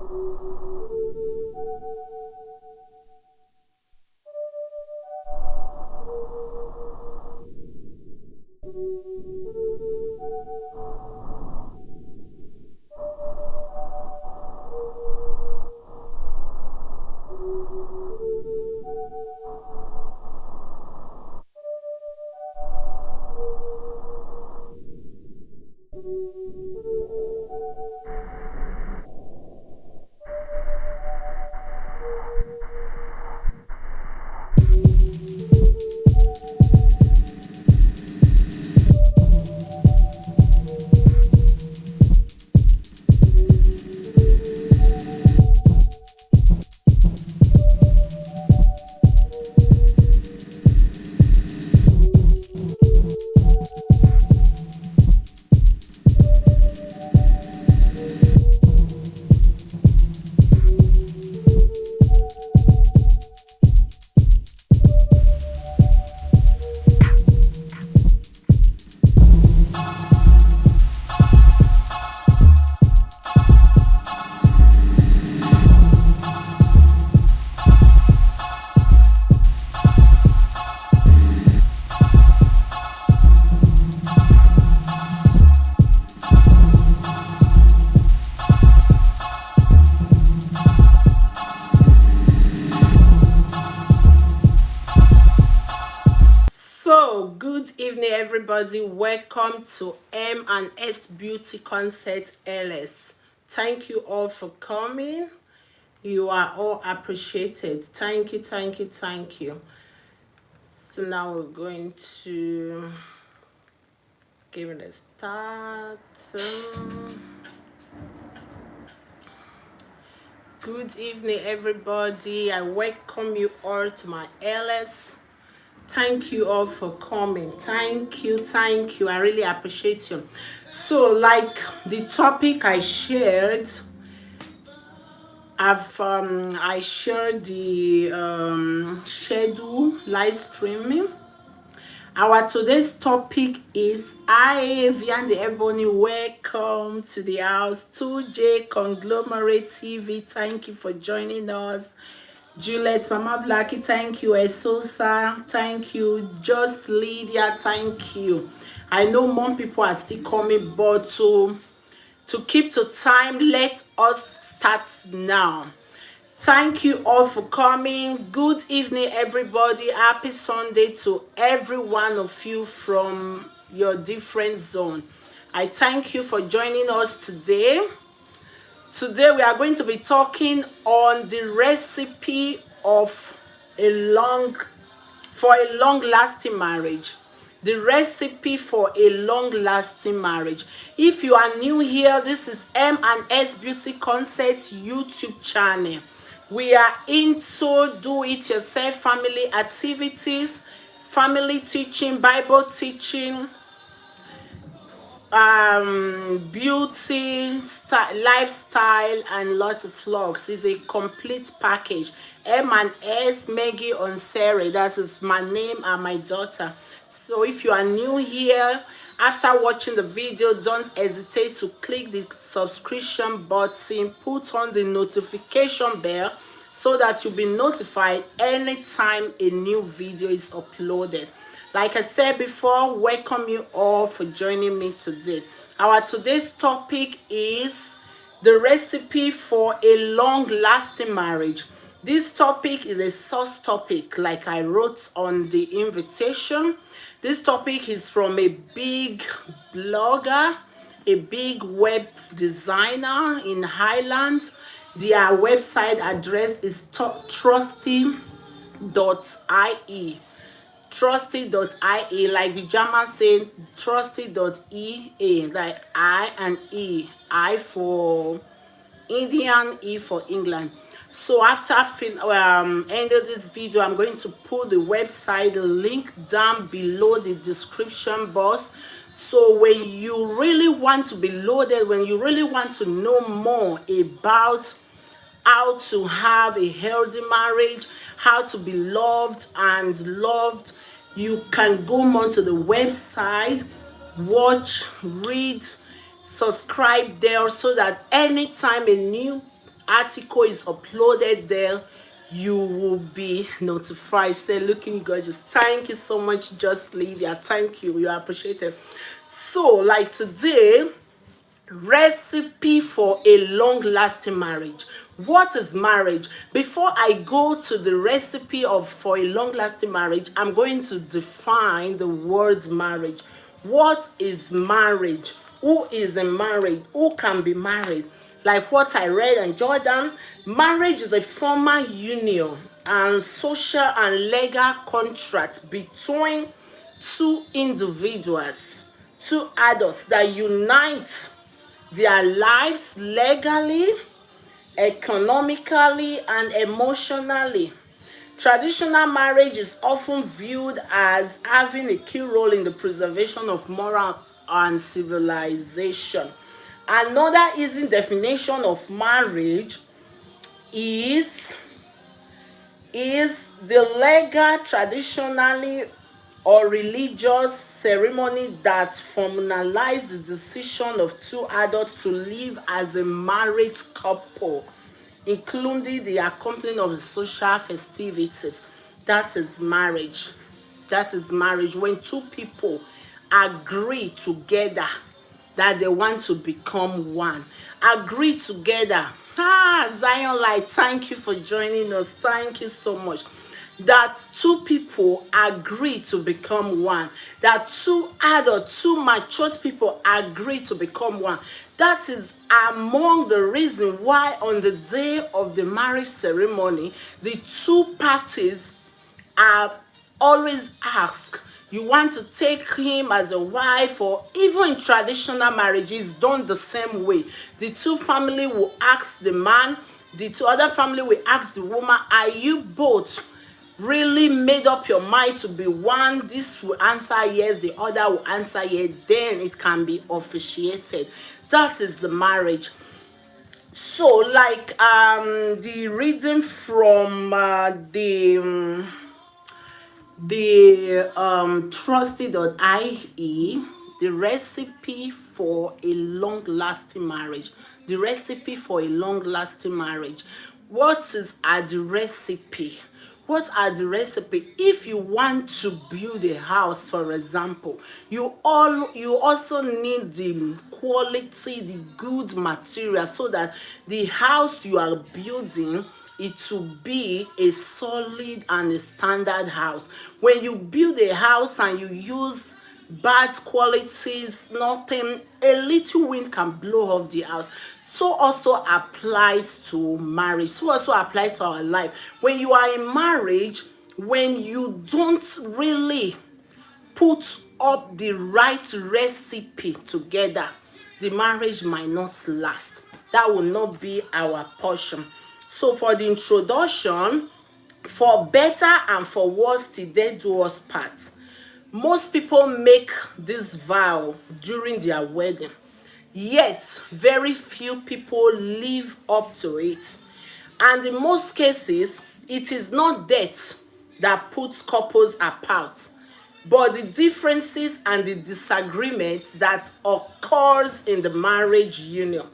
So, good evening, everybody. Welcome to M&S Beauty Concept LS. Thank you all for coming. You are all appreciated. Thank you, thank you, thank you. So now we're going to give it a start. Good evening, everybody. I welcome you all to my LS. Thank you all for coming. Thank you, thank you. I really appreciate you. So, like the topic I shared, I shared the schedule live streaming. Our today's topic is Vian the Ebony. Welcome to the house. 2J Conglomerate TV. Thank you for joining us. Juliet, Mama Blackie, thank you. Esosa, thank you. Just Lydia, thank you. I know more people are still coming, but to keep to time, let us start now. Thank you all for coming. Good evening, everybody. Happy Sunday to every one of you from your different zone. I thank you for joining us today. Today we are going to be talking on the recipe of a long lasting marriage. The recipe for a long lasting marriage. If you are new here, this is M&S Beauty Concept YouTube channel. We are into do it yourself family activities, family teaching, Bible teaching, beauty lifestyle, and lots of vlogs. Is a complete package. M&S Maggie on Sarah, that is my name and my daughter. So if you are new here, after watching the video, don't hesitate to click the subscription button, put on the notification bell so that you'll be notified anytime a new video is uploaded. Like I said before, welcome you all for joining me today. Our today's topic is the recipe for a long-lasting marriage. This topic is a source topic, like I wrote on the invitation. This topic is from a big blogger, a big web designer in Highland. Their website address is trusty.ie. Trusty.ie, like the German say trusty.ea, like I and E, I for Indian, E for England. So after ending this video, I'm going to put the website link down below the description box. So when you really want to be loaded, when you really want to know more about how to have a healthy marriage, how to be loved and loved, you can go on to the website, watch, read, subscribe there, so that anytime a new article is uploaded there, you will be notified. Stay looking gorgeous. Thank you so much, Just Lydia. Thank you. You are appreciated. So, like today, recipe for a long-lasting marriage. What is marriage? Before I go to the recipe of for a long-lasting marriage, I'm going to define the word marriage. What is marriage? Who is a married? Who can be married? Like what I read in Jordan, marriage is a formal union and social and legal contract between two individuals, two adults that unite their lives legally, economically, and emotionally. Traditional marriage is often viewed as having a key role in the preservation of moral and civilization. Another easy definition of marriage is the legal, traditionally or religious ceremony that formalizes the decision of two adults to live as a married couple, including the accompanying of the social festivities. That is marriage. That is marriage. When two people agree together that they want to become one. Agree together. Zion Light, thank you for joining us. Thank you so much. That two people agree to become one. That two adults, two matured people agree to become one. That is among the reasons why on the day of the marriage ceremony, the two parties are always asked, you want to take him as a wife? Or even in traditional marriages done the same way. The two family will ask the man, the two other family will ask the woman, are you both really made up your mind to be one? This will answer yes, the other will answer yes, then it can be officiated. That is the marriage. So like the reading from the trusty.ie, the recipe for a long-lasting marriage. The recipe for a long-lasting marriage. What is at the recipe? What are the recipe? If you want to build a house, for example, you also need the quality, the good material, so that the house you are building, it will be a solid and a standard house. When you build a house and you use bad qualities, nothing, a little wind can blow off the house. So also applies to marriage. So also applies to our life. When you are in marriage, when you don't really put up the right recipe together, the marriage might not last. That will not be our portion. So for the introduction, for better and for worse till death do us part. Most people make this vow during their wedding, yet very few people live up to it. And in most cases, it is not death that puts couples apart, but the differences and the disagreements that occurs in the marriage union.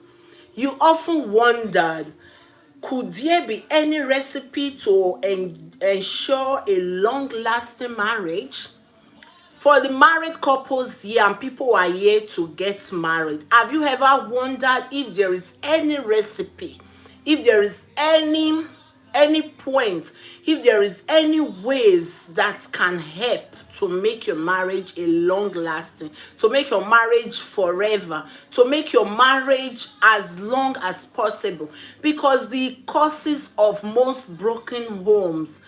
You often wondered, could there be any recipe to ensure a long-lasting marriage? For the married couples here and people who are here to get married, have you ever wondered if there is any recipe, if there is any point, if there is any ways that can help to make your marriage a long lasting, to make your marriage forever, to make your marriage as long as possible? Because the causes of most broken homes,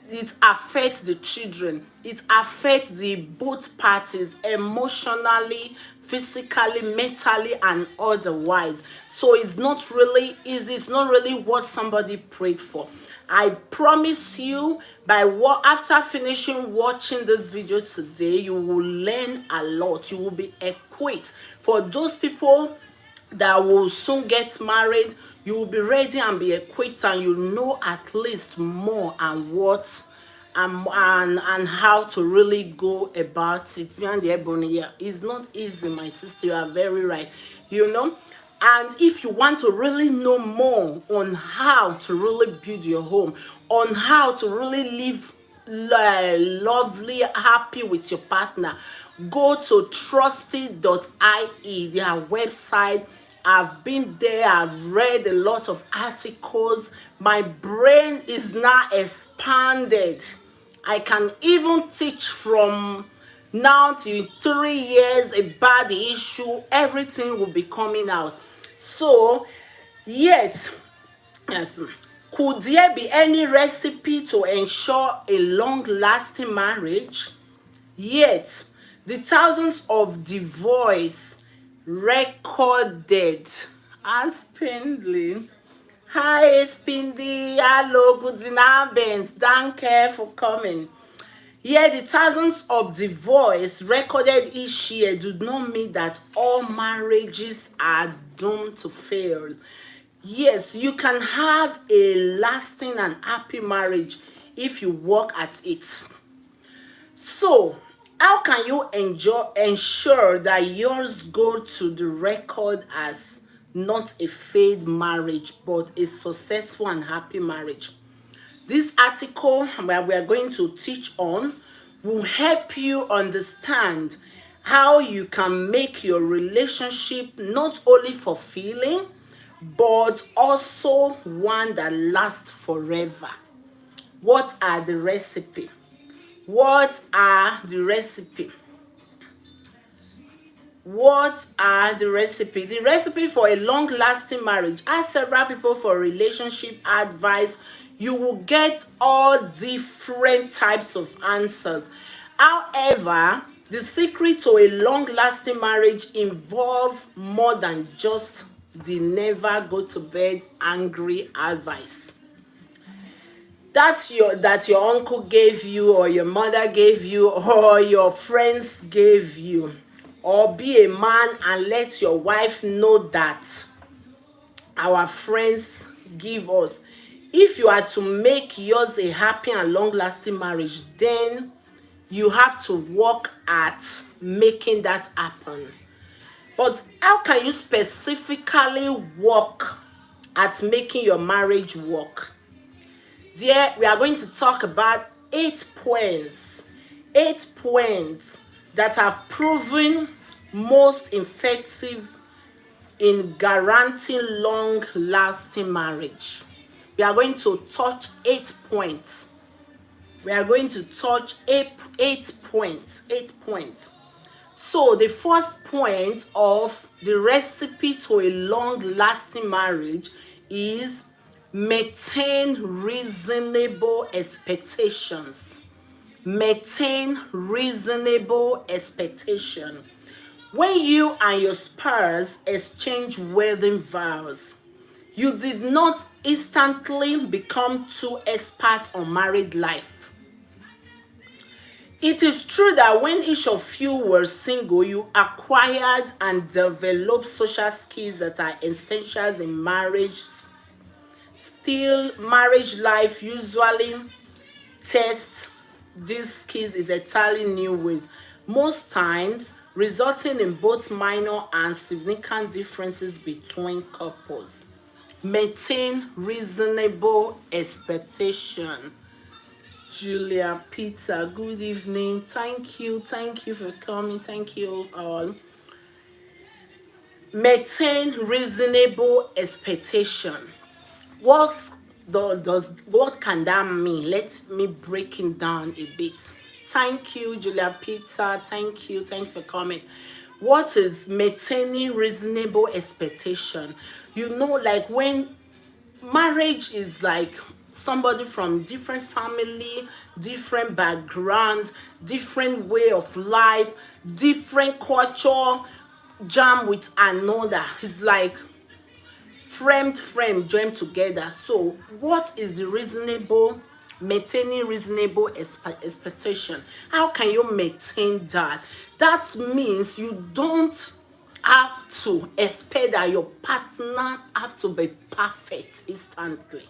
it affects the children, it affects the both parties emotionally, physically, mentally, and otherwise. So it's not really easy, it's not really what somebody prayed for. I promise you, after finishing watching this video today, you will learn a lot. You will be equipped. For those people that will soon get married, you will be ready and be equipped, and you know at least more and what and how to really go about it. It's not easy, my sister. You are very right. You know, And if you want to really know more on how to really build your home, on how to really live lovely, happy with your partner, go to trusty.ie, their website. I've been there, I've read a lot of articles. My brain is now expanded. I can even teach from now till 3 years about the issue. Everything will be coming out. So, yet, yes, could there be any recipe to ensure a long-lasting marriage? Yet, the thousands of divorce recorded. Spindly. Hi, Spindly. Hello, guten Abend. Danke for coming. Yet the thousands of divorce recorded each year do not mean that all marriages are doomed to fail. Yes, you can have a lasting and happy marriage if you work at it. So, how can you ensure that yours go to the record as not a failed marriage but a successful and happy marriage? This article where we are going to teach on will help you understand how you can make your relationship not only fulfilling but also one that lasts forever. What are the recipe? What are the recipe? What are the recipe? The recipe for a long-lasting marriage. Ask several people for relationship advice. You will get all different types of answers. However, the secret to a long-lasting marriage involves more than just the never go to bed angry advice that your uncle gave you, or your mother gave you, or your friends gave you. Or be a man and let your wife know that our friends give us. If you are to make yours a happy and long-lasting marriage, then you have to work at making that happen. But how can you specifically work at making your marriage work? There, we are going to talk about 8 points. 8 points that have proven most effective in guaranteeing long-lasting marriage. We are going to touch 8 points. We are going to touch eight points. 8 points. So the first point of the recipe to a long-lasting marriage is maintain reasonable expectations. Maintain reasonable expectation. When you and your spouse exchange wedding vows, you did not instantly become two experts on married life. It is true that when each of you were single, you acquired and developed social skills that are essentials in marriage. Still, marriage life usually tests these skills in entirely new ways, most times resulting in both minor and significant differences between couples. Maintain reasonable expectation. Julia, Peter, good evening. Thank you for coming. Thank you all. Maintain reasonable expectation. What can that mean? Let me break it down a bit. Thank you, Julia, Peter. Thank you for coming. What is maintaining reasonable expectation? You know, like when marriage is like somebody from different family, different background, different way of life, different culture, jam with another. It's like frame joined together. So what is the maintaining reasonable expectation? How can you maintain that? That means you don't have to expect that your partner have to be perfect instantly.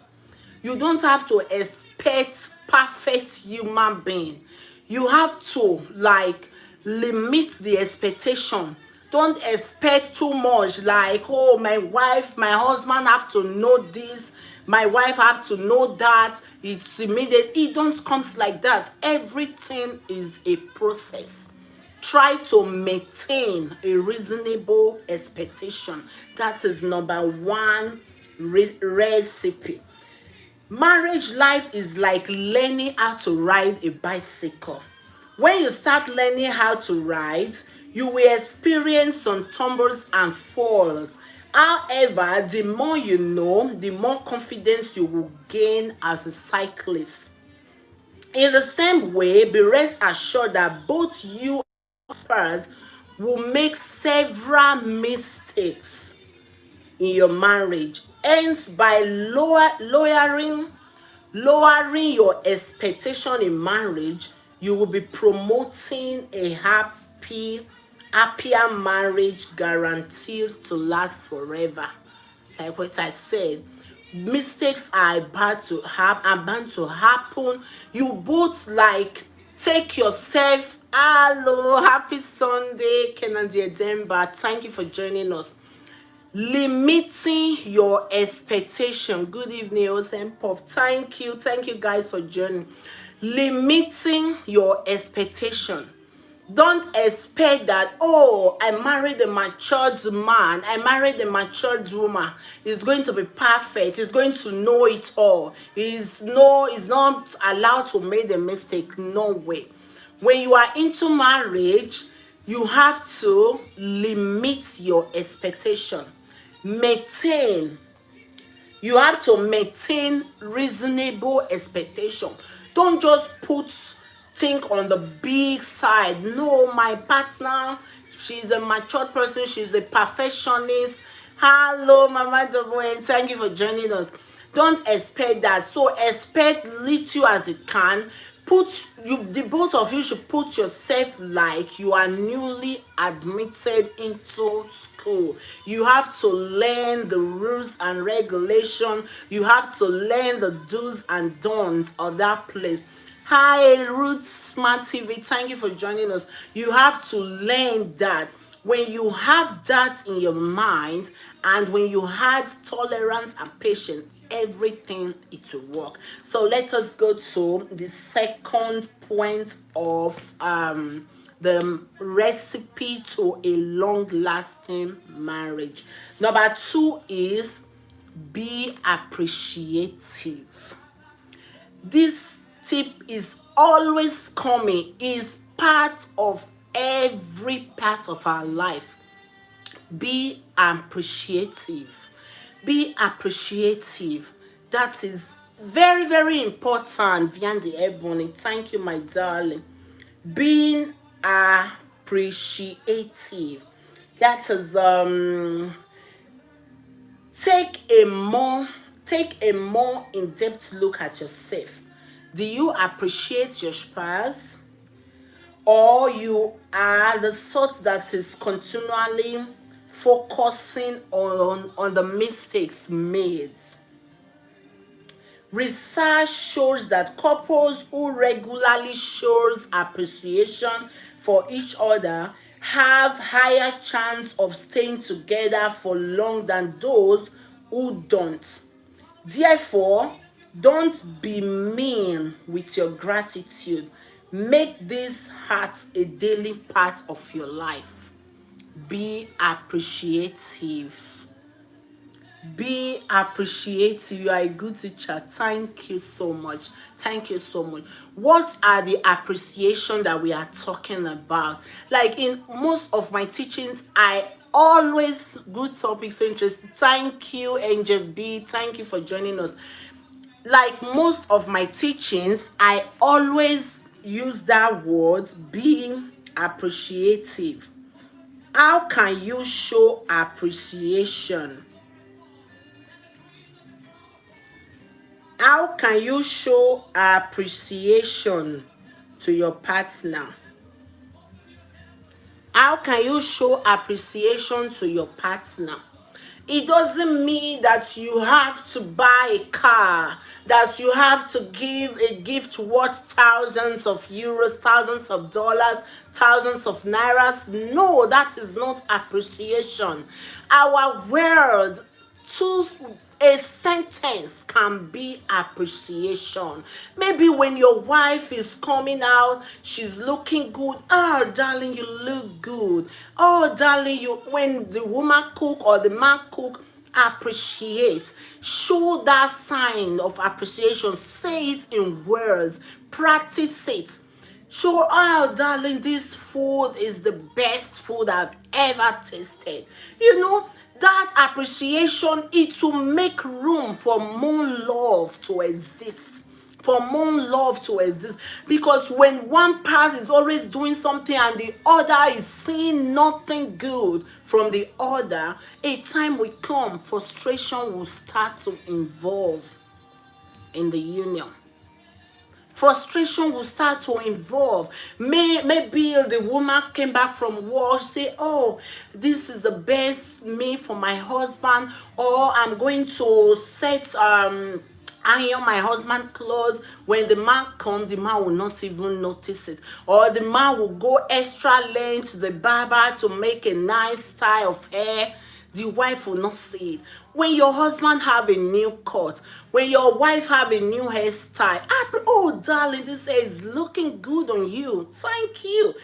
You don't have to expect perfect human being. You have to like limit the expectation Don't expect too much, like, oh, my wife, my husband have to know this, my wife have to know that, it's immediate. It don't comes like that. Everything is a process. Try to maintain a reasonable expectation. That is number one recipe. Marriage life is like learning how to ride a bicycle. When you start learning how to ride, you will experience some tumbles and falls. However, the more you know, the more confidence you will gain as a cyclist. In the same way, be rest assured that both you and your spouse will make several mistakes in your marriage. Hence, by lowering your expectation in marriage, you will be promoting a happier marriage guaranteed to last forever. Like what I said, mistakes are bound to happen. You both like take yourself. Hello, happy Sunday, Kennedy Edemba. Thank you for joining us. Limiting your expectation. Good evening, Osempov. Thank you guys for joining. Limiting your expectation. Don't expect that, oh, I married a matured man, I married a matured woman, it's going to be perfect, he's going to know it all, he's not allowed to make a mistake. No way. When you are into marriage, you have to limit your expectation. Maintain. You have to maintain reasonable expectation. Don't just think on the big side. No, my partner, she's a matured person, she's a perfectionist. Hello, Mama Doboe, thank you for joining us. Don't expect that. So expect little as you can. The both of you should put yourself like you are newly admitted into school. You have to learn the rules and regulation. You have to learn the do's and don'ts of that place. Hi, Ruth Smart TV. Thank you for joining us. You have to learn that. When you have that in your mind, and when you had tolerance and patience, everything it will work. So let us go to the second point of the recipe to a long-lasting marriage. Number 2 is be appreciative. This tip is always coming, is part of every part of our life. Be appreciative. Be appreciative. That is very, very important. Viandy Ebony, thank you, my darling. Being appreciative. That is take a more in-depth look at yourself. Do you appreciate your spouse? Or you are the sort that is continually focusing on the mistakes made? Research shows that couples who regularly shows appreciation for each other have higher chance of staying together for long than those who don't. Therefore, don't be mean with your gratitude. Make this heart a daily part of your life. Be appreciative. Be appreciative. You are a good teacher. Thank you so much. Thank you so much. What are the appreciation that we are talking about? Like in most of my teachings, I always good topics, so interesting. Thank you, Angel B. Thank you for joining us. Like most of my teachings, I always use that word, being appreciative. How can you show appreciation? How can you show appreciation to your partner? How can you show appreciation to your partner? It doesn't mean that you have to buy a car, that you have to give a gift worth thousands of euros, thousands of dollars, thousands of nairas. No, that is not appreciation. Our words, to a sentence, can be appreciation. Maybe when your wife is coming out, she's looking good. Oh, darling, you look good. Oh, darling, you, when the woman cook or the man cook, appreciate. Show that sign of appreciation. Say it in words. Practice it. Show, oh, darling, this food is the best food I've ever tasted. You know, that appreciation, it will make room for more love to exist. For more love to exist. Because when one part is always doing something and the other is seeing nothing good from the other, a time will come, frustration will start to involve in the union. Frustration will start to involve. Maybe the woman came back from work, say, oh, this is the best meal for my husband, or I'm going to iron my husband clothes. When the man comes, the man will not even notice it, or the man will go extra length to the barber to make a nice style of hair. The wife will not see it. When your husband have a new cut, when your wife have a new hairstyle, oh darling, this hair is looking good on you, thank you.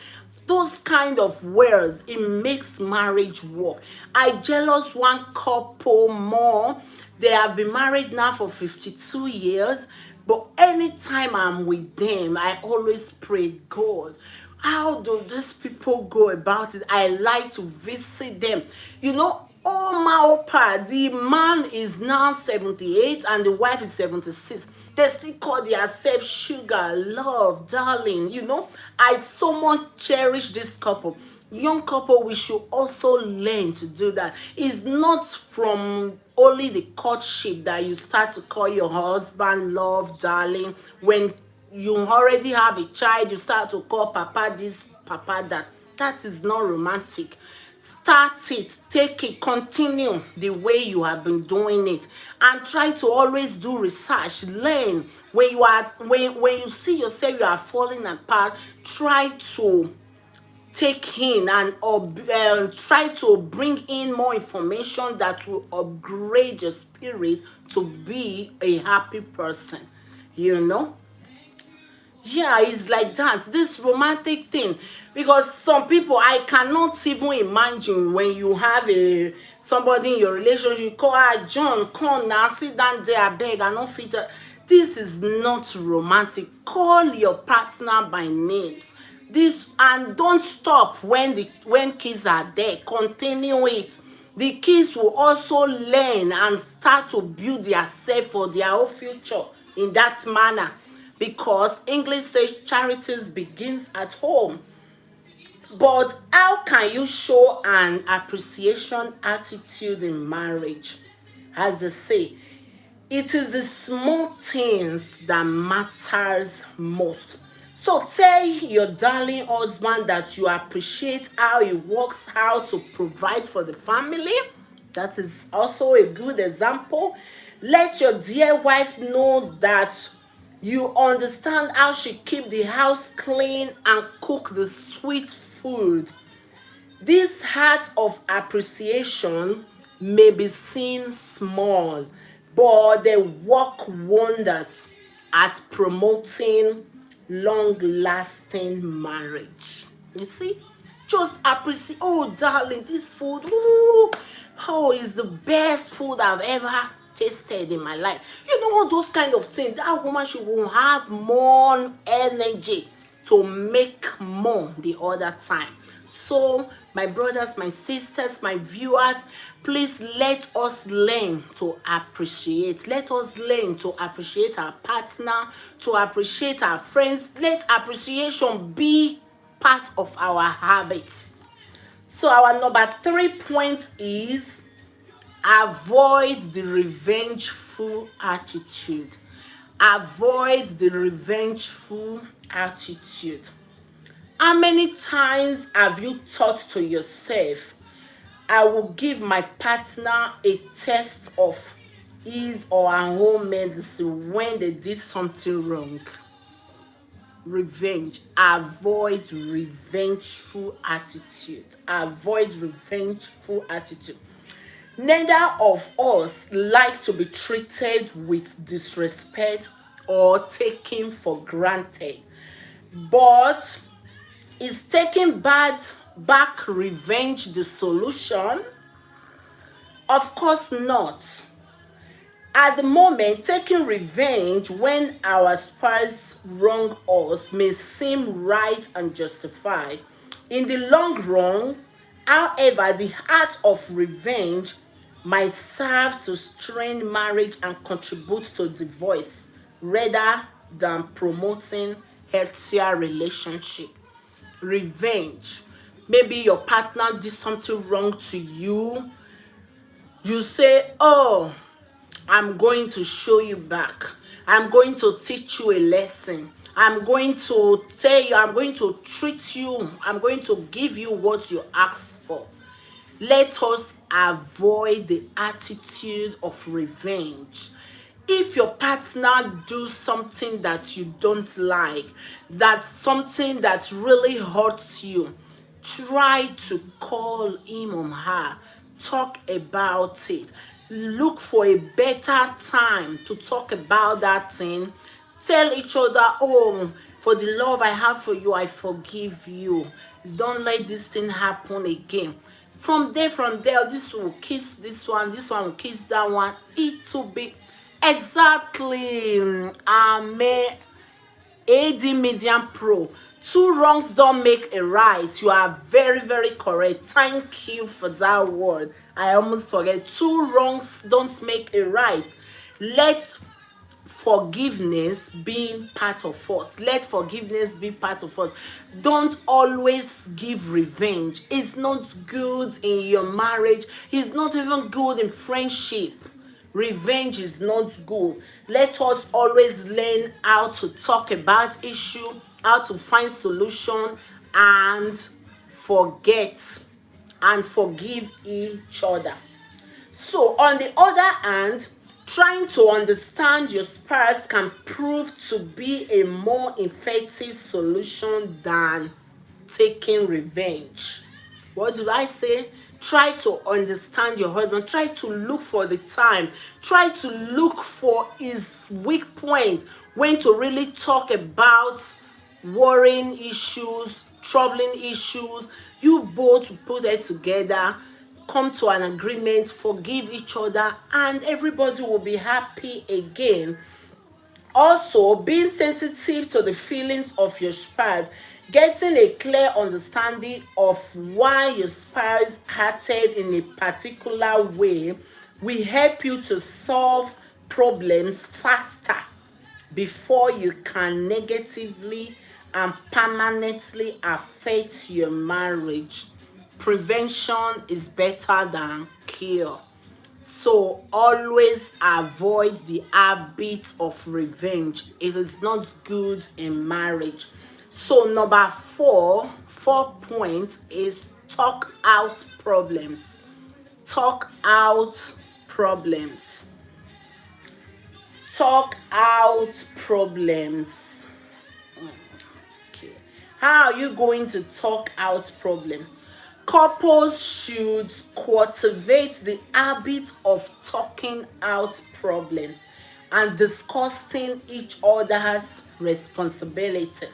Those kind of words, it makes marriage work. I jealous one couple more. They have been married now for 52 years, but anytime I'm with them, I always pray, God, how do these people go about it? I like to visit them. You know, oh my opa, the man is now 78 and the wife is 76. They still call themselves sugar, love, darling. You know, I so much cherish this couple. Young couple, we should also learn to do that. It's not from only the courtship that you start to call your husband love, darling. When you already have a child, you start to call papa this, papa that. That is not romantic. Start it, take it, continue the way you have been doing it, and try to always do research, learn. When you see yourself you are falling apart, try to take in and try to bring in more information that will upgrade your spirit to be a happy person, you know. Yeah, it's like that, this romantic thing. Because some people, I cannot even imagine when you have somebody in your relationship, you call her, John, come now, sit down there, I beg, I don't fit. This is not romantic. Call your partner by names. This, and don't stop when kids are there. Continue it. The kids will also learn and start to build their self for their whole future in that manner. Because English says charity begins at home. But how can you show an appreciation attitude in marriage? As they say, it is the small things that matters most. So tell your darling husband that you appreciate how he works out to provide for the family. That is also a good example. Let your dear wife know that you understand how she keep the house clean and cook the sweet food. This act of appreciation may be seen small, but they work wonders at promoting long-lasting marriage. You see? Just appreciate, oh darling, this food, ooh, oh, it's the best food I've ever tasted in my life. You know, all those kind of things. That woman, she will have more energy to make more the other time. So my brothers, my sisters, my viewers, please let us learn to appreciate. Let us learn to appreciate our partner, to appreciate our friends. Let appreciation be part of our habits. So our number 3 point is avoid the revengeful attitude. Avoid the revengeful attitude. How many times have you thought to yourself, I will give my partner a test of his or her own medicine when they did something wrong. Revenge. Avoid revengeful attitude. Avoid revengeful attitude. Neither of us like to be treated with disrespect or taken for granted. But is taking back revenge the solution? Of course not. At the moment, taking revenge when our spouse wrong us may seem right and justified. In the long run, however, the art of revenge might serve to strain marriage and contribute to divorce rather than promoting healthier relationship. Revenge. Maybe your partner did something wrong to you. You say, oh, I'm going to show you back. I'm going to teach you a lesson. I'm going to tell you, I'm going to treat you, I'm going to give you what you asked for. Let us avoid the attitude of revenge. If your partner do something that you don't like, that's something that really hurts you, try to call him or her, talk about it, look for a better time to talk about that thing. Tell each other, oh, for the love I have for you, I forgive you. Don't let this thing happen again. From there, this will kiss this one will kiss that one. It will be exactly AD Medium Pro. Two wrongs don't make a right. You are very, very correct. Thank you for that word. I almost forget. Two wrongs don't make a right. Let forgiveness be part of us. Let forgiveness be part of us. Don't always give revenge. It's not good in your marriage. It's not even good in friendship. Revenge is not good. Let us always learn how to talk about issue, how to find solution, and forget and forgive each other. So, on the other hand, trying to understand your spouse can prove to be a more effective solution than taking revenge. What do I say? Try to understand your husband. Try to look for the time. Try to look for his weak point, when to really talk about worrying issues, troubling issues. You both put it together, come to an agreement, forgive each other, and everybody will be happy again. Also, being sensitive to the feelings of your spouse, getting a clear understanding of why your spouse acted in a particular way will help you to solve problems faster before you can negatively and permanently affect your marriage. Prevention is better than cure. So always avoid the habit of revenge. It is not good in marriage. So number four point is talk out problems. Talk out problems. Talk out problems. Okay. How are you going to talk out problem? Couples should cultivate the habit of talking out problems and discussing each other's responsibility.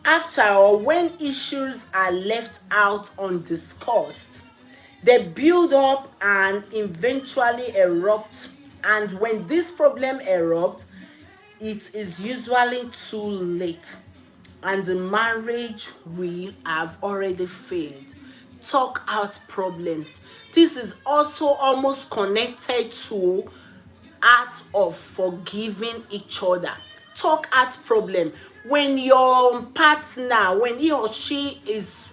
After all, when issues are left out undiscussed, they build up and eventually erupt. And when this problem erupts, it is usually too late and the marriage will have already failed. Talk out problems. This is also almost connected to art of forgiving each other. Talk out problem. When your partner, when he or she is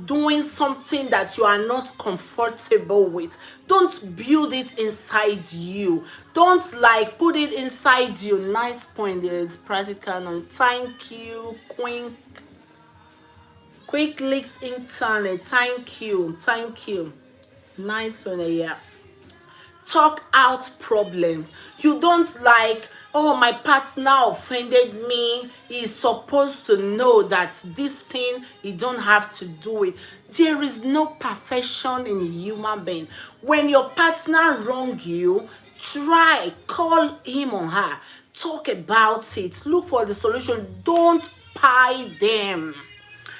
doing something that you are not comfortable with, don't build it inside you. Don't like put it inside you. Nice point. There is practical knowledge. Thank you, Queen. Quick Links Internet. Thank you. Thank you. Nice one, yeah. Talk out problems. You don't like, oh, my partner offended me. He's supposed to know that this thing he don't have to do it. There is no perfection in human being. When your partner wrong you, try call him or her, talk about it, look for the solution. Don't pie them,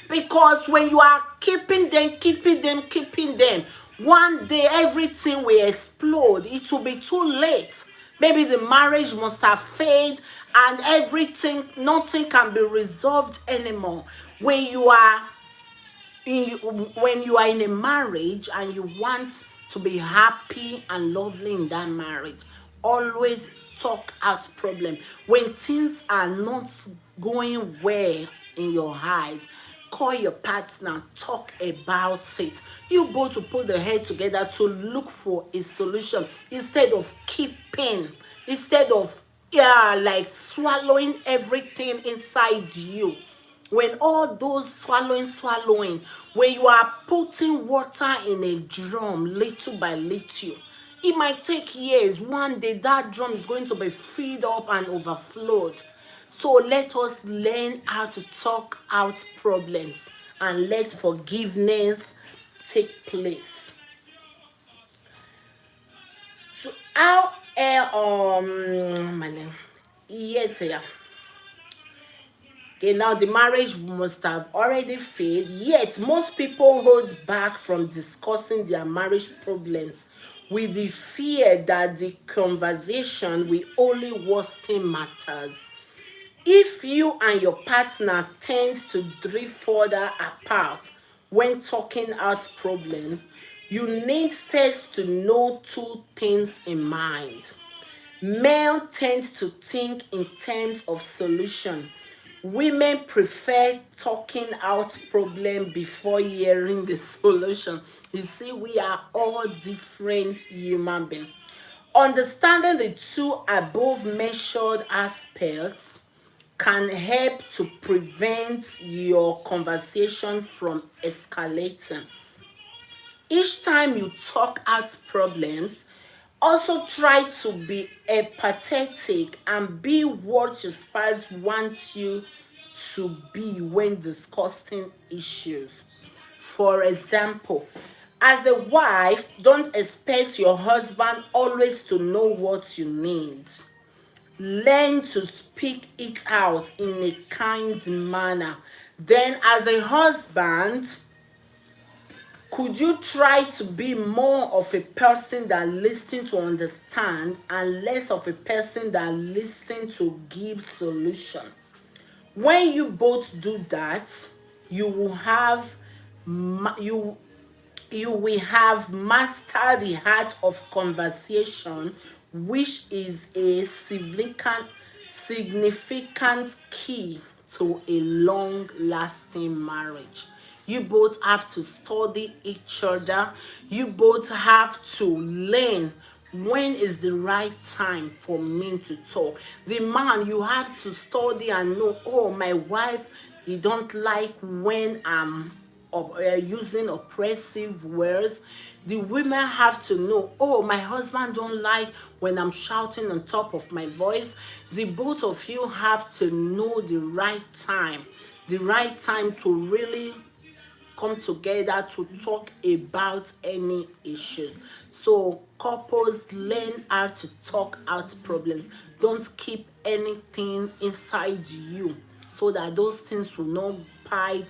because when you are keeping them, one day everything will explode. It will be too late. Maybe the marriage must have failed and everything, nothing can be resolved anymore. When you are in a marriage and you want to be happy and lovely in that marriage, always talk out problem. When things are not going well in your eyes, call your partner, talk about it. You both will put the head together to look for a solution, instead of like swallowing everything inside you. When all those swallowing, when you are putting water in a drum little by little, it might take years. One day that drum is going to be filled up and overflowed. So let us learn how to talk out problems and let forgiveness take place. So how my name, yes, yeah. Okay, now the marriage must have already failed, yet most people hold back from discussing their marriage problems with the fear that the conversation will only worsen matters. If you and your partner tend to drift further apart when talking out problems, you need first to know two things in mind. Men tend to think in terms of solution. Women prefer talking out problem before hearing the solution. You see, we are all different human beings. Understanding the two above mentioned aspects can help to prevent your conversation from escalating. Each time you talk out problems, also try to be empathetic and be what your spouse wants you to be when discussing issues. For example, as a wife, don't expect your husband always to know what you need. Learn to speak it out in a kind manner. Then, as a husband, could you try to be more of a person that listens to understand and less of a person that listens to give solution? When you both do that, you will have you will have mastered the art of conversation, which is a significant key to a long lasting marriage. You both have to study each other. You both have to learn when is the right time for me to talk. The man, you have to study and know, oh, my wife, he don't like when I'm using oppressive words. The women have to know, oh, my husband don't like when I'm shouting on top of my voice. The both of you have to know the right time to really come together to talk about any issues. So couples, learn how to talk out problems. Don't keep anything inside you, so that those things will not pile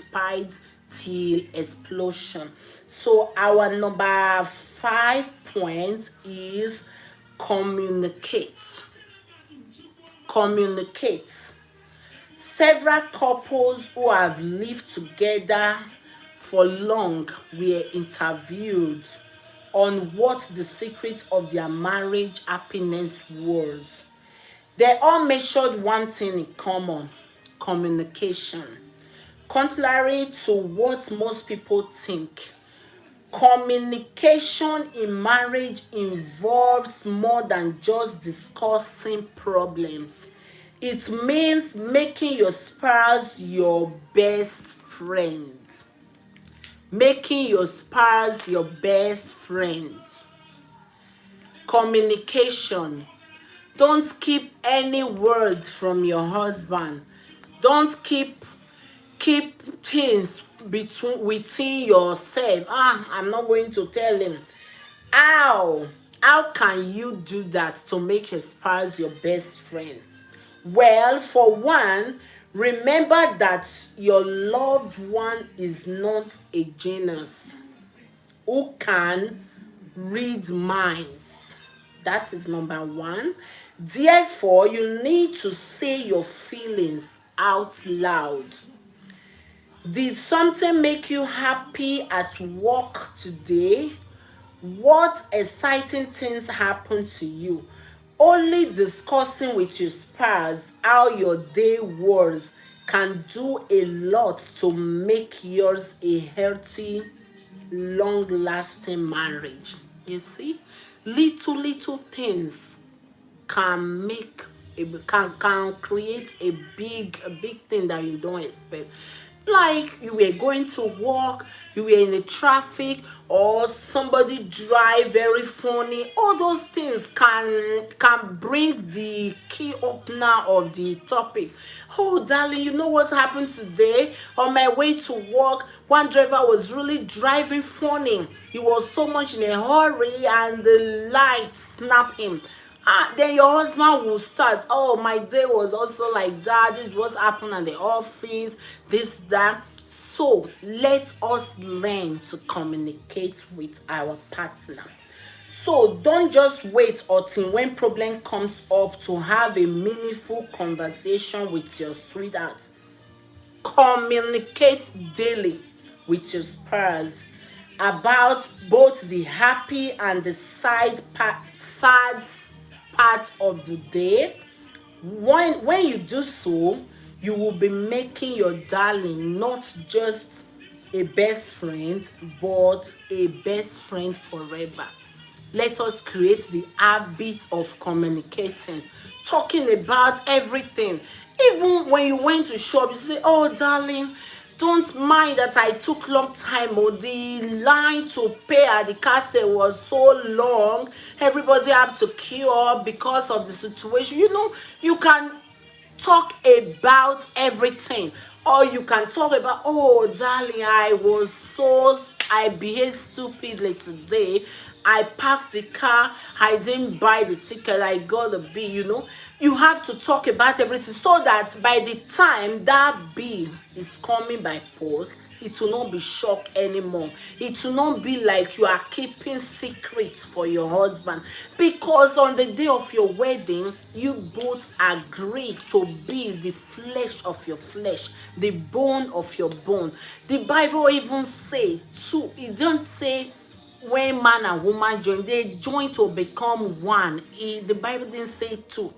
till explosion. So our number 5 point is communicate. Communicate. Several couples who have lived together for long were interviewed on what the secret of their marriage happiness was. They all mentioned one thing in common: communication. Contrary to what most people think, communication in marriage involves more than just discussing problems. It means making your spouse your best friend. Making your spouse your best friend. Communication. Don't keep any words from your husband. Don't keep things between within yourself. I'm not going to tell him. How can you do that to make your spouse your best friend? Well, for one, remember that your loved one is not a genius who can read minds. That is number one. Therefore, you need to say your feelings out loud. Did something make you happy at work today? What exciting things happened to you? Only discussing with your spouse how your day was can do a lot to make yours a healthy, long-lasting marriage. You see, little things can make can create a big thing that you don't expect. Like you were going to work, you were in the traffic, or somebody drive very funny. All those things can bring the key opener of the topic. Oh darling, you know what happened today? On my way to work, one driver was really driving funny. He was so much in a hurry and the light snapped him. Then your husband will start, oh, my day was also like that, this is what happened at the office, this, that. So let us learn to communicate with our partner. So don't just wait until when problem comes up to have a meaningful conversation with your sweetheart. Communicate daily with your spouse about both the happy and the sad part of the day. When you do so, you will be making your darling not just a best friend, but a best friend forever. Let us create the habit of communicating, talking about everything. Even when you went to shop, you say, oh darling, don't mind that I took long time, or the line to pay at the castle was so long, everybody have to queue up because of the situation. You can talk about everything, or you can talk about, oh darling, I behaved stupidly today. I parked the car, I didn't buy the ticket, I got the bill. You have to talk about everything, so that by the time that bill is coming by post, it will not be shock anymore. It will not be like you are keeping secrets for your husband, because on the day of your wedding, you both agree to be the flesh of your flesh, the bone of your bone. The Bible even say two. It don't say when man and woman join, they join to become one. The Bible didn't say two.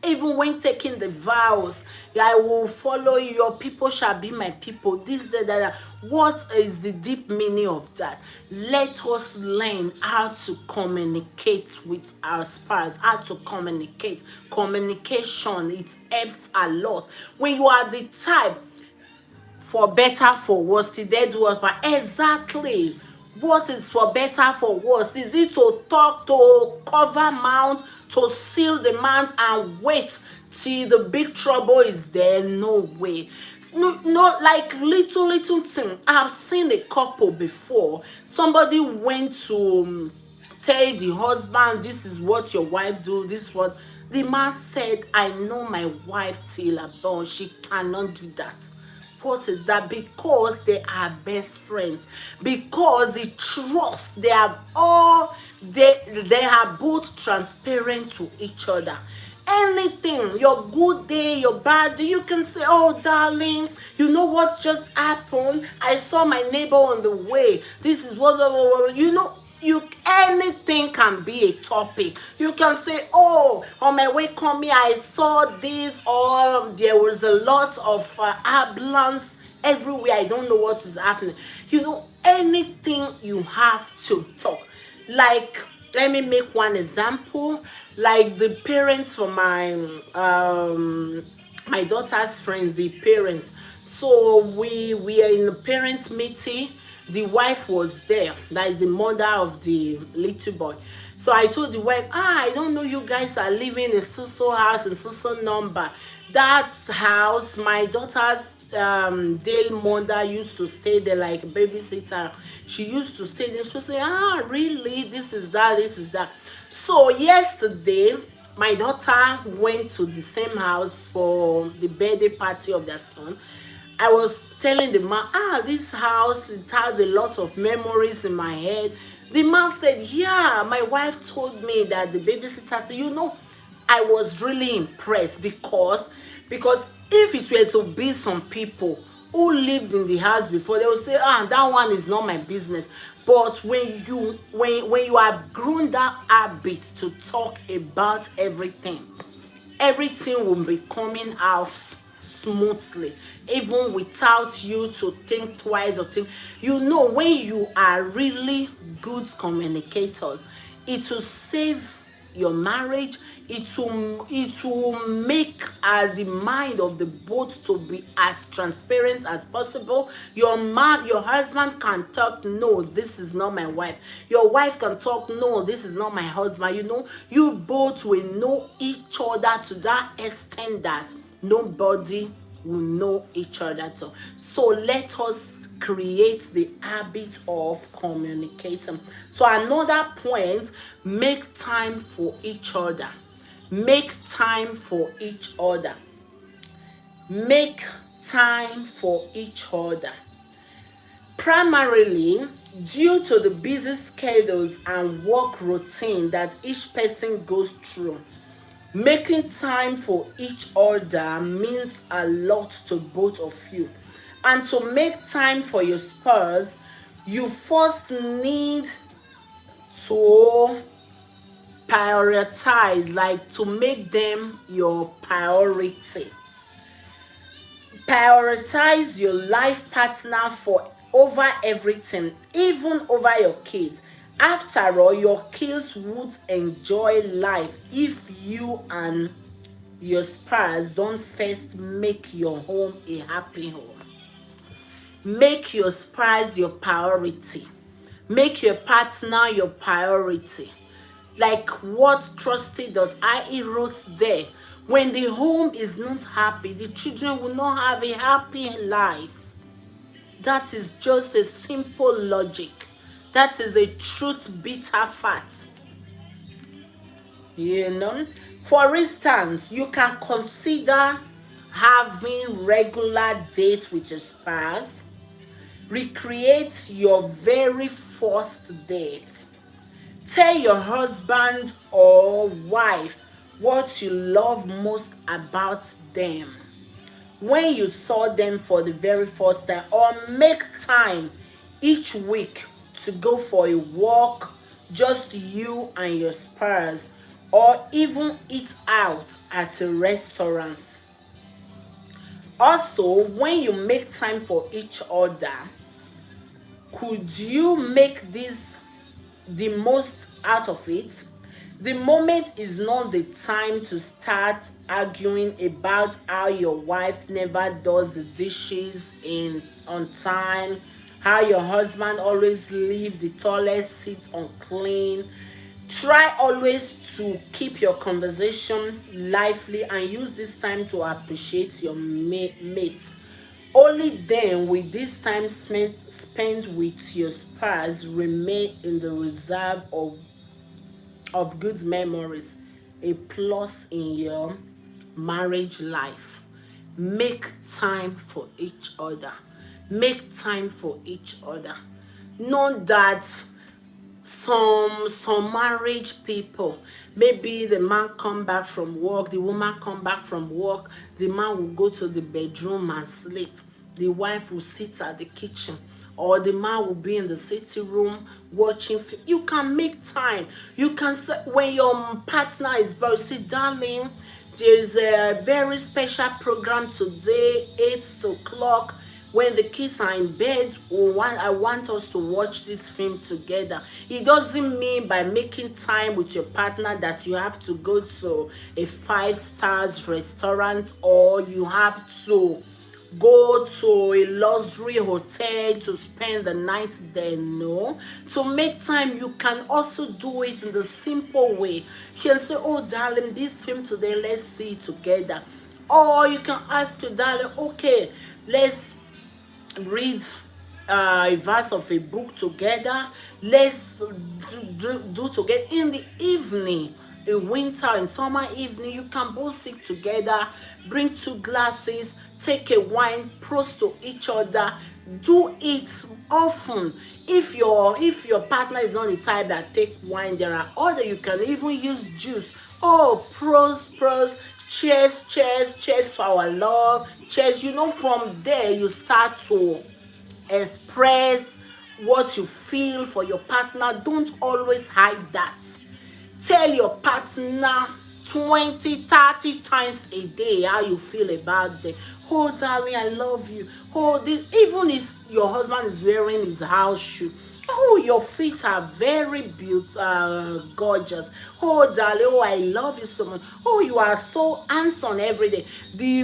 Even when taking the vows, I will follow you, your people shall be my people, this, that. What is the deep meaning of that? Let us learn how to communicate with our spouse, how to communicate. Communication, it helps a lot. When you are the type, for better, for worse, till they do us. But exactly, what is for better, for worse? Is it to talk, to cover mouth, to seal the mouth and wait till the big trouble is there? No way. No, not like little thing. I've seen a couple before. Somebody went to tell the husband, this is what your wife do, this is what the man said. I know my wife till her bone, she cannot do that. What is that? Because they are best friends, because the trust they have, all they are both transparent to each other. Anything, your good day, your bad day, you can say, oh darling, you know what just happened? I saw my neighbor on the way, this is what, anything can be a topic. You can say, oh, on my way coming I saw this, or there was a lot of ambulance everywhere, I don't know what is happening. Anything, you have to talk. Like, let me make one example. Like the parents for my daughter's friends, the parents. So we are in a parents meeting. the wife was there, that is the mother of the little boy. So I told the wife, I don't know, you guys are living in so house and so number. That house, my daughter's Dale mother used to stay there like babysitter. She used to stay there. She say, really, this is that, this is that. So yesterday my daughter went to the same house for the birthday party of their son. I was telling the man, this house, it has a lot of memories in my head. The man said, yeah, my wife told me that the babysitter said, I was really impressed because if it were to be some people who lived in the house before, they would say, that one is not my business. But when you have grown that habit to talk about everything will be coming out smoothly, even without you to think twice or think. When you are really good communicators, it will save your marriage. It will make the mind of the both to be as transparent as possible. Your husband can talk, no, this is not my wife. Your wife can talk, no, this is not my husband. You both will know each other to that extent that nobody will know each other too. So let us create the habit of communicating. So another point, make time for each other. Make time for each other. Make time for each other. Primarily, due to the busy schedules and work routine that each person goes through, making time for each other means a lot to both of you. And to make time for your spouse, you first need to prioritize, like to make them your priority. Prioritize your life partner for over everything, even over your kids. After all, your kids would enjoy life if you and your spouse don't first make your home a happy home. Make your spouse your priority. Make your partner your priority. Like what Trusty.ie wrote there, when the home is not happy, the children will not have a happy life. That is just a simple logic. That is a truth bitter fact. For instance, you can consider having regular dates with your spouse. Recreate your very first date. Tell your husband or wife what you love most about them when you saw them for the very first time, or make time each week to go for a walk, just you and your spouse, or even eat out at a restaurant. Also, when you make time for each other, could you make this the most out of it? The moment is not the time to start arguing about how your wife never does the dishes on time, how your husband always leave the toilet seat unclean. Try always to keep your conversation lively and use this time to appreciate your mate. Only then will this time spent with your spouse remain in the reserve of good memories, a plus in your marriage life. Make time for each other. Make time for each other. Know that some marriage people, maybe the man come back from work, the woman come back from work, the man will go to the bedroom and sleep, the wife will sit at the kitchen, or the man will be in the sitting room watching film. You can make time. You can say, when your partner is birth, say, darling, there is a very special program today, 8 o'clock. When the kids are in bed, I want us to watch this film together. It doesn't mean by making time with your partner that you have to go to a 5 stars restaurant, or you have to go to a luxury hotel to spend the night there. No, to make time, you can also do it in the simple way. You can say, oh darling, this film today, let's see it together. Or you can ask your darling, okay, let's read a verse of a book together. Let's do together in the evening. In winter, in summer evening, you can both sit together, bring two glasses, take a wine, prost to each other. Do it often. If your partner is not the type that take wine, there are other, you can even use juice. Oh, prost, cheers, cheers for our love, cheers. From there you start to express what you feel for your partner. Don't always hide that. Tell your partner 20, 30 times a day how you feel about them. Oh darling, I love you. Oh, even if your husband is wearing his house shoe, oh, your feet are very beautiful, gorgeous. Oh darling, oh, I love you so much. Oh, you are so handsome every day. The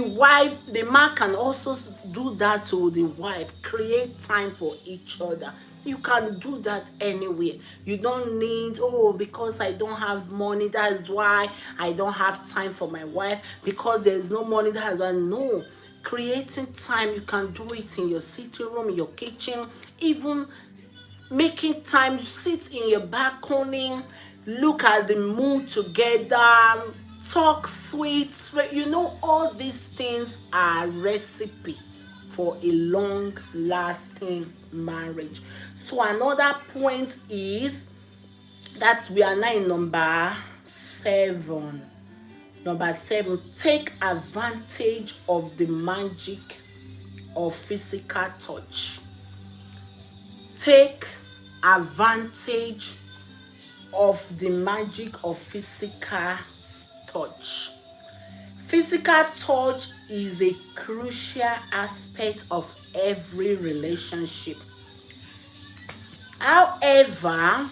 man can also do that to the wife. Create time for each other. You can do that anywhere. You don't need, oh, because I don't have money, that's why I don't have time for my wife. Because there is no money, that's why. No. Creating time, you can do it in your sitting room, in your kitchen, even making time, sit in your balcony, look at the moon together, talk sweet. All these things are recipe for a long lasting marriage. So another point is that we are now in number 7. Take advantage of the magic of physical touch. Take advantage of the magic of physical touch. Physical touch is a crucial aspect of every relationship. However,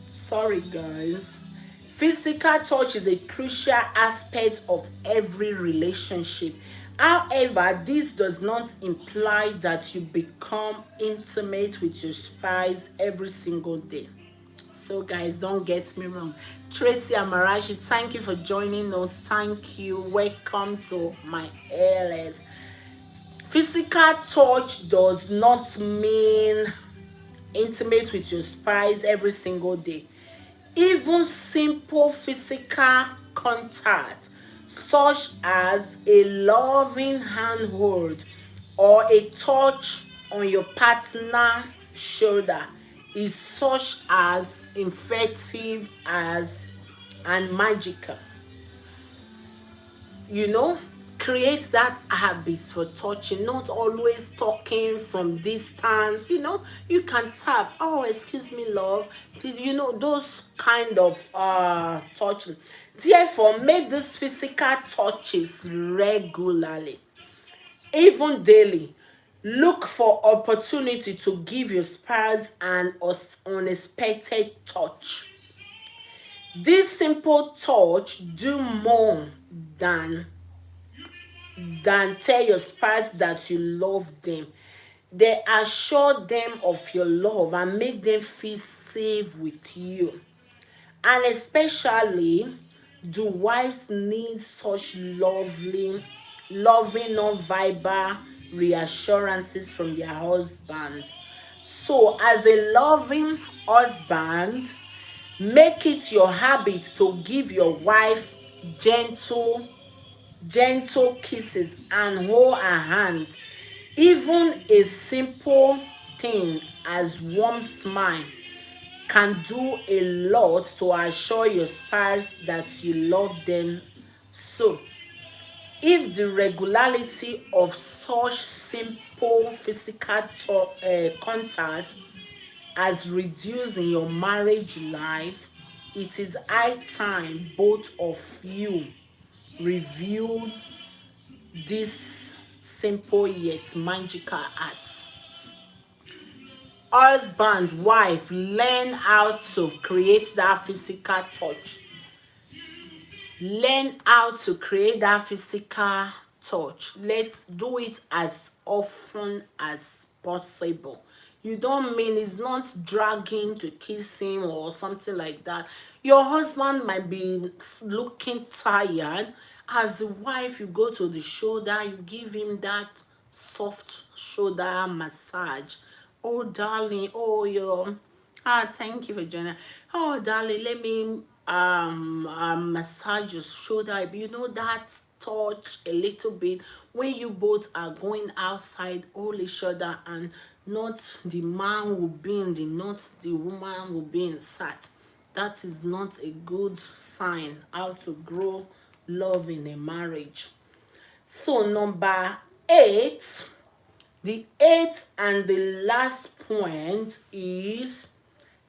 sorry guys, physical touch is a crucial aspect of every relationship. However, this does not imply that you become intimate with your spouse every single day. So guys, don't get me wrong. Tracy Amarashi, thank you for joining us. Thank you. Welcome to my ALS. Physical touch does not mean intimate with your spouse every single day. Even simple physical contact, such as a loving handhold or a touch on your partner's shoulder, is such as effective as and magical. Create that habit for touching, not always talking from distance. You can tap, oh, excuse me, love. Those kind of touching. Therefore, make these physical touches regularly, even daily. Look for opportunity to give your spouse an unexpected touch. This simple touch do more than tell your spouse that you love them. They assure them of your love and make them feel safe with you. And especially, do wives need such loving, non-verbal reassurances from their husband. So, as a loving husband, make it your habit to give your wife gentle kisses and hold her hands. Even a simple thing as warm smile can do a lot to assure your spouse that you love them. So, if the regularity of such simple physical contact has reduced in your marriage life, it is high time both of you review this simple yet magical act. Husband, wife, learn how to create that physical touch. Learn how to create that physical touch. Let's do it as often as possible. You don't mean it's not dragging to kiss him or something like that. Your husband might be looking tired. As the wife, you go to the shoulder, you give him that soft shoulder massage. Oh darling, oh you're thank you for joining. Oh darling, let me massage your shoulder. You know that touch a little bit when you both are going outside, hold each other, and not the man will be in the not the woman will be inside. That is not a good sign how to grow love in a marriage. So number 8, the eighth and the last point is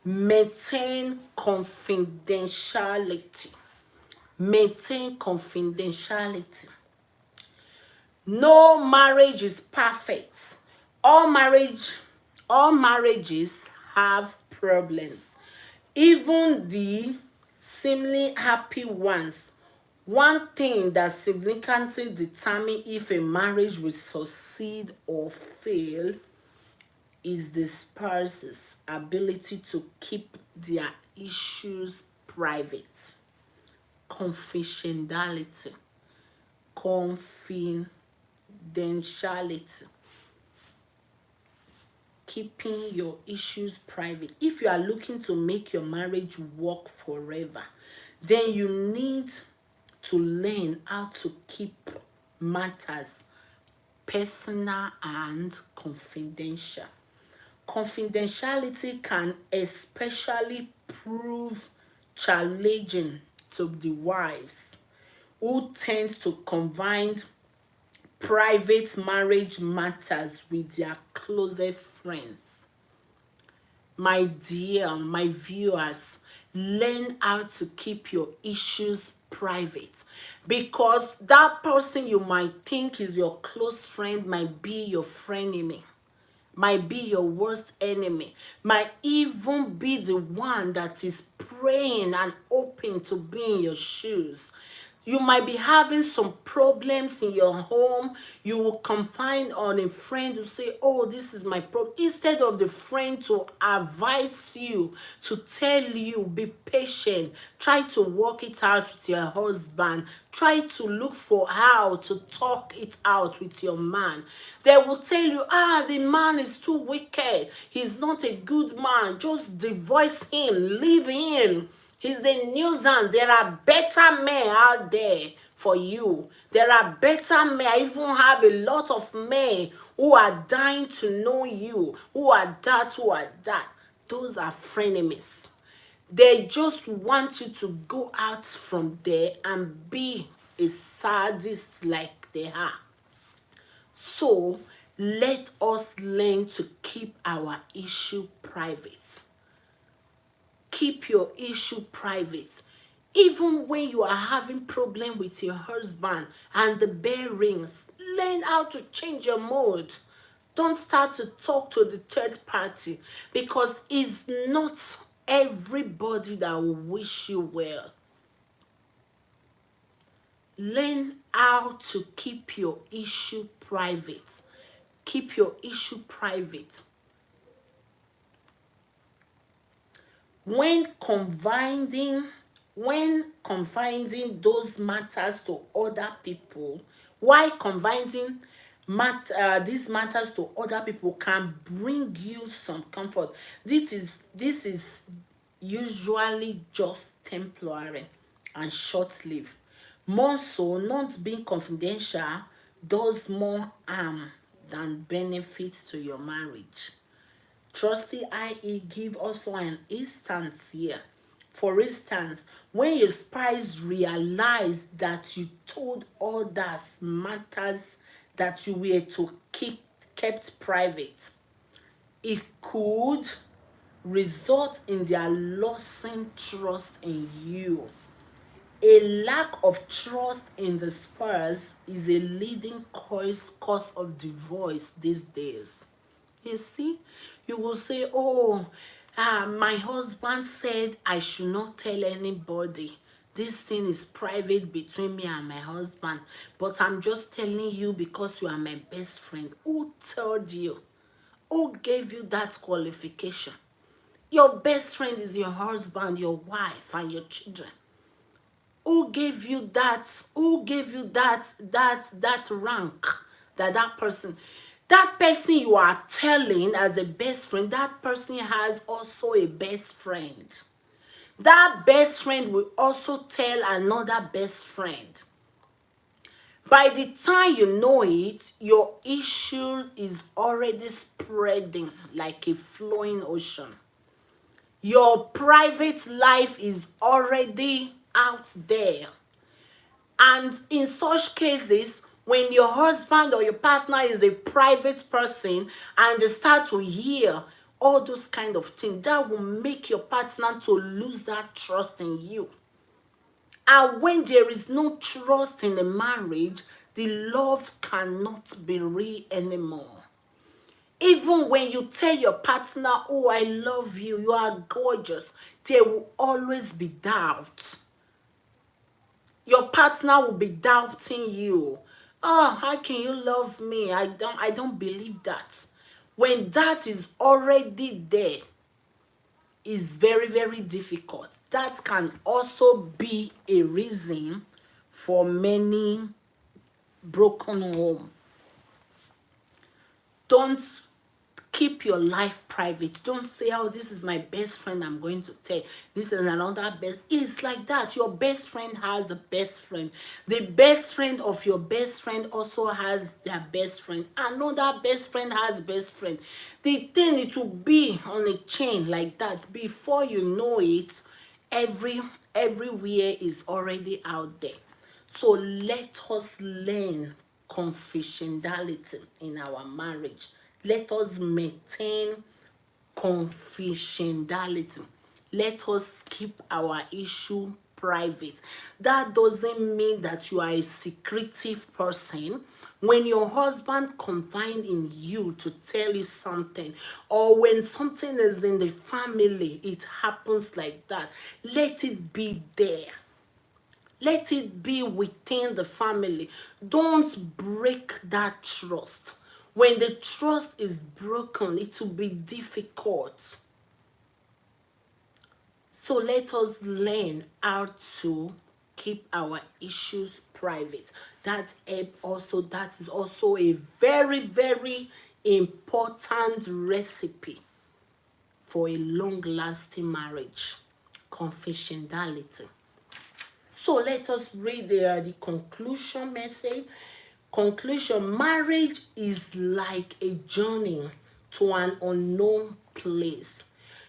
maintain confidentiality. Maintain confidentiality. No marriage is perfect. All marriage, all marriages have problems. Even the seemingly happy ones. One thing that significantly determines if a marriage will succeed or fail is the spouse's ability to keep their issues private. Confidentiality. Confidentiality. Keeping your issues private. If you are looking to make your marriage work forever, then you need to learn how to keep matters personal and confidential. Confidentiality can especially prove challenging to the wives who tend to confide private marriage matters with their closest friends. My dear, my viewers, learn how to keep your issues private, because that person you might think is your close friend might be your frenemy, might be your worst enemy, might even be the one that is praying and hoping to be in your shoes. You might be having some problems in your home. You will confide on a friend to say, oh, this is my problem. Instead of the friend to advise you, to tell you, be patient. Try to work it out with your husband. Try to look for how to talk it out with your man. They will tell you, the man is too wicked. He's not a good man. Just divorce him. Leave him. He's a nuisance. There are better men out there for you. There are better men. I even have a lot of men who are dying to know you, who are that, who are that. Those are frenemies. They just want you to go out from there and be a sadist like they are. So let us learn to keep our issue private. Keep your issue private. Even when you are having problem with your husband and the bell rings, learn how to change your mood. Don't start to talk to the third party, because it's not everybody that will wish you well. Learn how to keep your issue private. Keep your issue private. When confiding those matters to other people, why confiding these matters to other people can bring you some comfort. This is usually just temporary and short-lived. More so, not being confidential does more harm than benefit to your marriage. Trusty IE give also an instance here. For instance, when your spouse realize that you told others matters that you were to keep kept private, it could result in their losing trust in you. A lack of trust in the spouse is a leading cause of divorce these days. You see, you will say, oh, my husband said I should not tell anybody this thing is private between me and my husband, but I'm just telling you because you are my best friend. Who told you? Who gave you that qualification? Your best friend is your husband, your wife, and your children. Who gave you that? Who gave you that rank? That person you are telling as a best friend, that person has also a best friend. That best friend will also tell another best friend. By the time you know it, your issue is already spreading like a flowing ocean. Your private life is already out there. And in such cases, when your husband or your partner is a private person and they start to hear all those kind of things, that will make your partner to lose that trust in you. And when there is no trust in a marriage, the love cannot be real anymore. Even when you tell your partner, oh, I love you, you are gorgeous, there will always be doubt. Your partner will be doubting you. Oh, how can you love me? I don't believe that. When that is already there, is very, very difficult. That can also be a reason for many broken home. Don't keep your life private. Don't say, oh, this is my best friend, I'm going to tell. This is another best. It's like that. Your best friend has a best friend. The best friend of your best friend also has their best friend. Another best friend has best friend. The thing, it will be on a chain like that. Before you know it, everywhere is already out there. So let us learn confidentiality in our marriage. Let us maintain confidentiality. Let us keep our issue private. That doesn't mean that you are a secretive person. When your husband confide in you to tell you something, or when something is in the family, it happens like that, let it be there. Let it be within the family. Don't break that trust. When the trust is broken, it will be difficult. So let us learn how to keep our issues private. That is also a very, very important recipe for a long-lasting marriage. Confidentiality. So let us read the conclusion message. Conclusion: marriage is like a journey to an unknown place.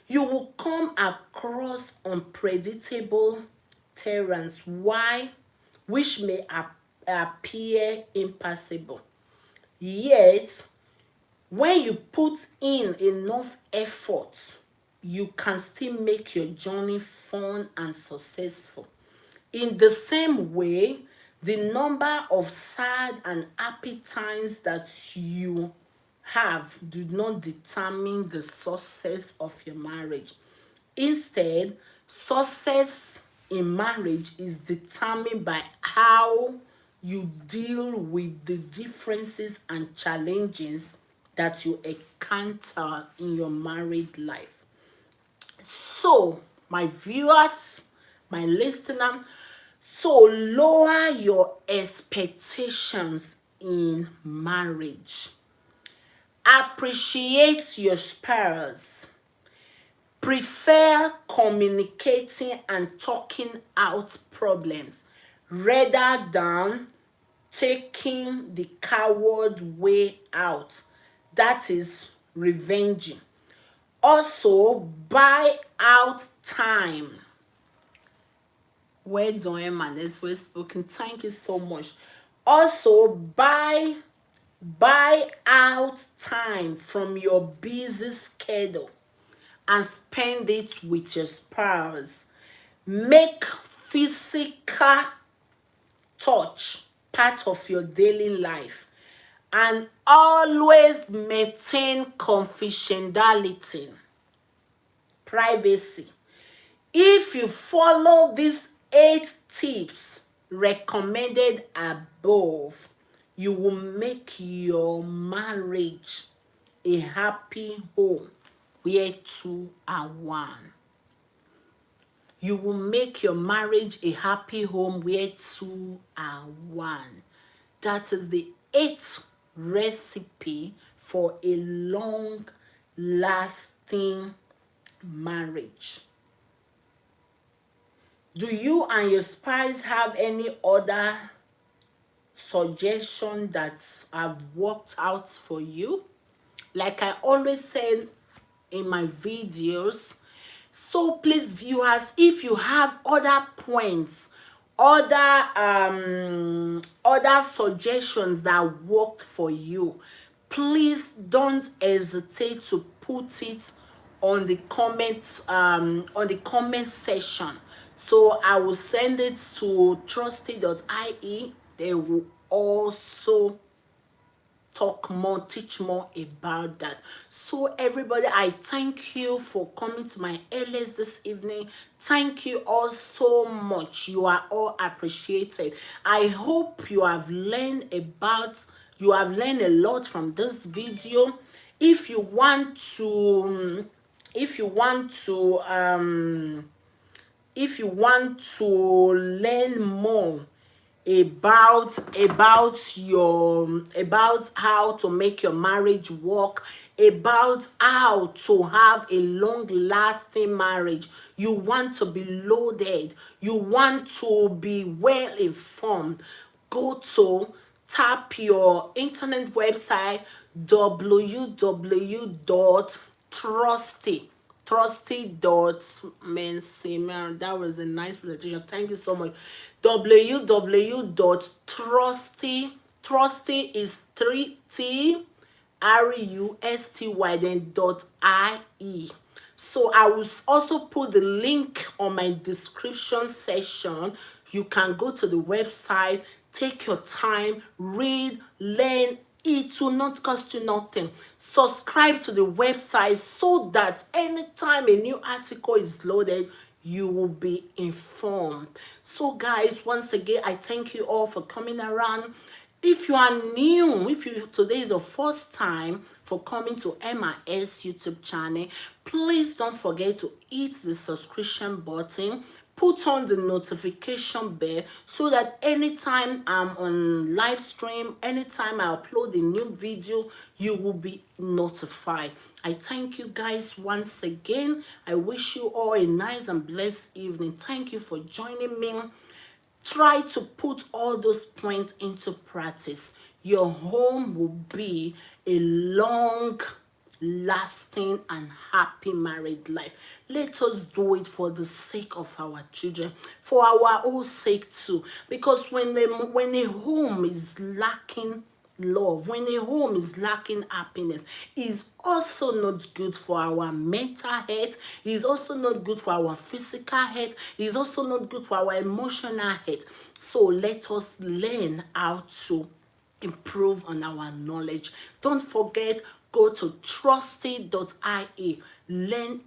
You will come across unpredictable terrains, which may appear impassable. Yet, when you put in enough effort, you can still make your journey fun and successful. In the same way, the number of sad and happy times that you have do not determine the success of your marriage. Instead, success in marriage is determined by how you deal with the differences and challenges that you encounter in your married life. So, my viewers, my listener, so lower your expectations in marriage. Appreciate your spouse. Prefer communicating and talking out problems rather than taking the coward way out. That is revenging. Also, buy out time. Well done, Emma. That's well spoken. Thank you so much. Also, buy out time from your busy schedule and spend it with your spouse. Make physical touch part of your daily life, and always maintain confidentiality, privacy. If you follow these 8 tips recommended above, you will make your marriage a happy home where two are one. You will make your marriage a happy home where two are one. That is the 8th recipe for a long lasting marriage. Do you and your spouse have any other suggestion that have worked out for you? Like I always said in my videos, so please viewers, if you have other points, other suggestions that worked for you, please don't hesitate to put it on the comment section, so I will send it to trusty.ie. They will also talk more, teach more about that. So everybody, I thank you for coming to my LS this evening. Thank you all so much. You are all appreciated. I hope you have learned a lot from this video. If you want to learn more about how to make your marriage work, about how to have a long lasting marriage, you want to be loaded, you want to be well informed, go to tap your internet website www.trusty.mensimer. That was a nice presentation. Thank you so much. Trusty is 3T RUSTY then .ie. So I will also put the link on my description section. You can go to the website, take your time, read, learn. It will not cost you nothing. Subscribe to the website so that anytime a new article is loaded, you will be informed. So guys, once again, I thank you all for coming around. If you are new, today is the first time for coming to MIS YouTube channel, please don't forget to hit the subscription button, put on the notification bell so that anytime I'm on live stream, anytime I upload a new video, you will be notified. I thank you guys once again. I wish you all a nice and blessed evening. Thank you for joining me. Try to put all those points into practice. Your home will be a long lasting and happy married life. Let us do it for the sake of our children, for our own sake too, because when a home is lacking love, when a home is lacking happiness, is also not good for our mental health, is also not good for our physical health, is also not good for our emotional health. So let us learn how to improve on our knowledge. Don't forget, go to trusty.ie, learn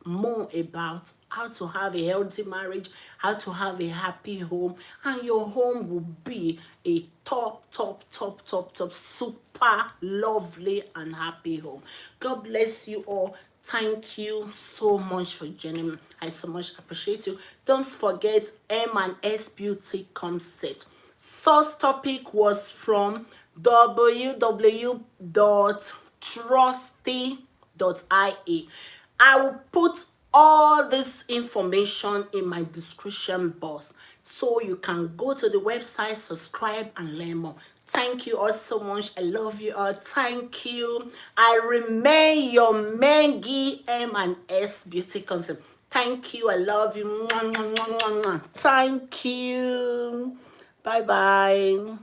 more about how to have a healthy marriage, how to have a happy home, and your home will be a top, super lovely and happy home. God bless you all. Thank you so much for joining me. I so much appreciate you. Don't forget M&S Beauty Concept. Source topic was from www.trusty.ie. I will put all this information in my description box so you can go to the website, subscribe, and learn more. Thank you all so much. I love you all. Thank you. I remain your Mengi M&S Beauty Concept. Thank you. I love you. Thank you. Bye bye.